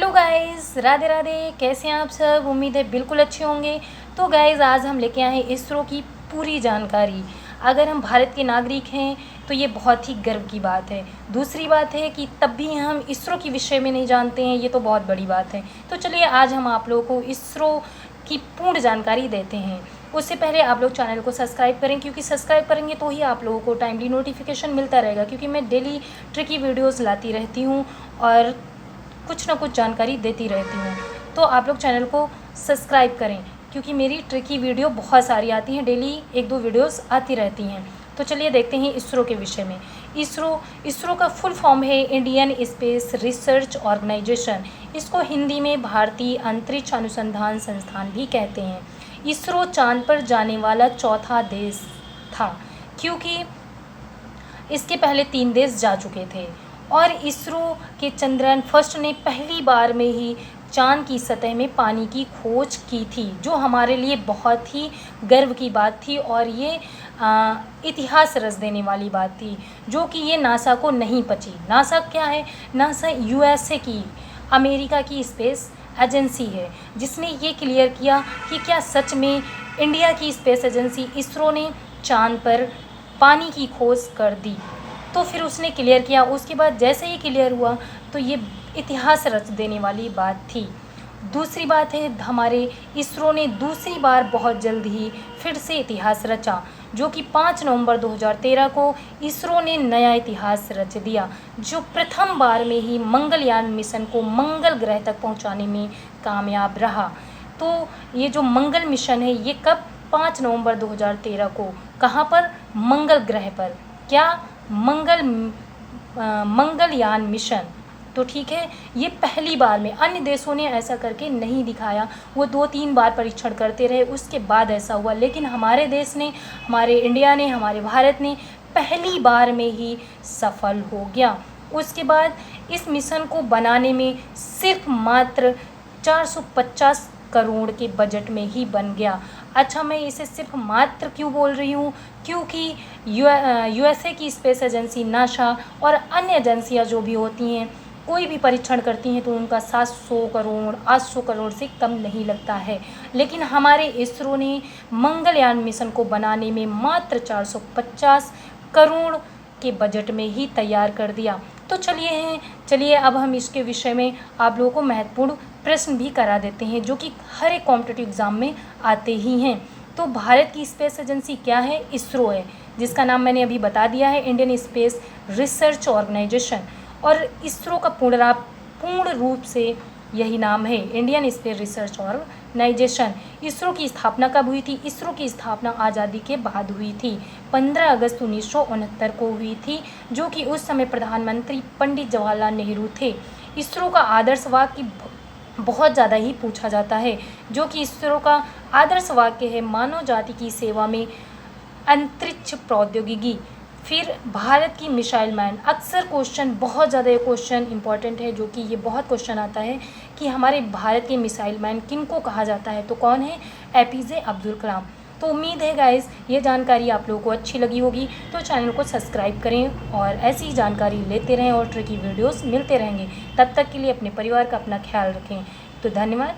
Hello guys, Radhe Radhe. कैसे हैं आप सब? उम्मीद है बिल्कुल अच्छे होंगे। तो गाइस, आज हम लेके आए हैं इसरो की पूरी जानकारी। अगर हम भारत के नागरिक हैं तो ये बहुत ही गर्व की बात है। दूसरी बात है कि तब भी हम इसरो के विषय में नहीं जानते हैं, ये तो बहुत बड़ी बात है। तो चलिए आज हम आप लोगों को इसरो की पूर्ण जानकारी देते हैं। उससे पहले आप लोग चैनल को सब्सक्राइब करें, क्योंकि सब्सक्राइब करेंगे तो ही आप लोगों को टाइमली नोटिफिकेशन मिलता रहेगा, क्योंकि मैं डेली ट्रिकी वीडियोस लाती रहती हूँ और कुछ ना कुछ जानकारी देती रहती हूँ। तो आप लोग चैनल को सब्सक्राइब करें, क्योंकि मेरी ट्रिकी वीडियो बहुत सारी आती हैं, डेली 1-2 वीडियोस आती रहती हैं। तो चलिए देखते हैं इसरो के विषय में। इसरो का फुल फॉर्म है इंडियन स्पेस रिसर्च ऑर्गेनाइजेशन। इसको हिंदी में भारतीय अंतरिक्ष अनुसंधान संस्थान भी कहते हैं। इसरो चांद पर जाने वाला चौथा देश था, क्योंकि इसके पहले 3 देश जा चुके थे। और इसरो के चंद्रयान फर्स्ट ने पहली बार में ही चांद की सतह में पानी की खोज की थी, जो हमारे लिए बहुत ही गर्व की बात थी और ये इतिहास रच देने वाली बात थी, जो कि ये नासा को नहीं पची। नासा क्या है? नासा यूएसए की, अमेरिका की स्पेस एजेंसी है, जिसने ये क्लियर किया कि क्या सच में इंडिया की स्पेस एजेंसी इसरो ने चांद पर पानी की खोज कर दी। तो फिर उसने क्लियर किया। उसके बाद जैसे ही क्लियर हुआ तो ये इतिहास रच देने वाली बात थी। दूसरी बात है, हमारे इसरो ने दूसरी बार बहुत जल्द ही फिर से इतिहास रचा, जो कि 5 नवंबर 2013 को इसरो ने नया इतिहास रच दिया, जो प्रथम बार में ही मंगलयान मिशन को मंगल ग्रह तक पहुंचाने में कामयाब रहा। तो ये जो मंगल मिशन है, ये कब? 5 नवंबर 2013 को। कहाँ पर? मंगल ग्रह पर। क्या? मंगलयान मिशन। तो ठीक है, ये पहली बार में, अन्य देशों ने ऐसा करके नहीं दिखाया। वो 2-3 बार परीक्षण करते रहे, उसके बाद ऐसा हुआ। लेकिन हमारे देश ने, हमारे इंडिया ने, हमारे भारत ने पहली बार में ही सफल हो गया। उसके बाद इस मिशन को बनाने में सिर्फ मात्र 450 करोड़ के बजट में ही बन गया। अच्छा, मैं इसे सिर्फ मात्र क्यों बोल रही हूँ? क्योंकि यूएसए की स्पेस एजेंसी नासा और अन्य एजेंसियाँ जो भी होती हैं, कोई भी परीक्षण करती हैं तो उनका 700 करोड़ 800 करोड़ से कम नहीं लगता है। लेकिन हमारे इसरो ने मंगलयान मिशन को बनाने में मात्र 450 करोड़ के बजट में ही तैयार कर दिया। तो चलिए अब हम इसके विषय में आप लोगों को महत्वपूर्ण प्रश्न भी करा देते हैं, जो कि हर एक कॉम्पिटिटिव एग्ज़ाम में आते ही हैं। तो भारत की स्पेस एजेंसी क्या है? इसरो है, जिसका नाम मैंने अभी बता दिया है, इंडियन स्पेस रिसर्च ऑर्गेनाइजेशन। और इसरो का पूर्ण रूप से यही नाम है, Indian space research organisation. ISRO की स्थापना कब हुई थी? इसरो की स्थापना आज़ादी के बाद हुई थी, 15 अगस्त 1969 को हुई थी, जो कि उस समय प्रधानमंत्री पंडित जवाहरलाल नेहरू थे। इसरो का आदर्श वाक्य बहुत ज़्यादा ही पूछा जाता है, जो कि इसरो का आदर्श वाक्य है, मानव जाति की सेवा में अंतरिक्ष प्रौद्योगिकी। फिर भारत की मिसाइल मैन। अक्सर क्वेश्चन, बहुत ज़्यादा ये क्वेश्चन इंपॉर्टेंट है, जो कि ये बहुत क्वेश्चन आता है कि हमारे भारत के मिसाइल मैन किनको कहा जाता है? तो कौन है? एपीजे अब्दुल कलाम। तो उम्मीद है गाइस, ये जानकारी आप लोगों को अच्छी लगी होगी। तो चैनल को सब्सक्राइब करें और ऐसी जानकारी लेते रहें और ट्रिकी वीडियोस मिलते रहेंगे। तब तक के लिए अपने परिवार का अपना ख्याल रखें। तो धन्यवाद।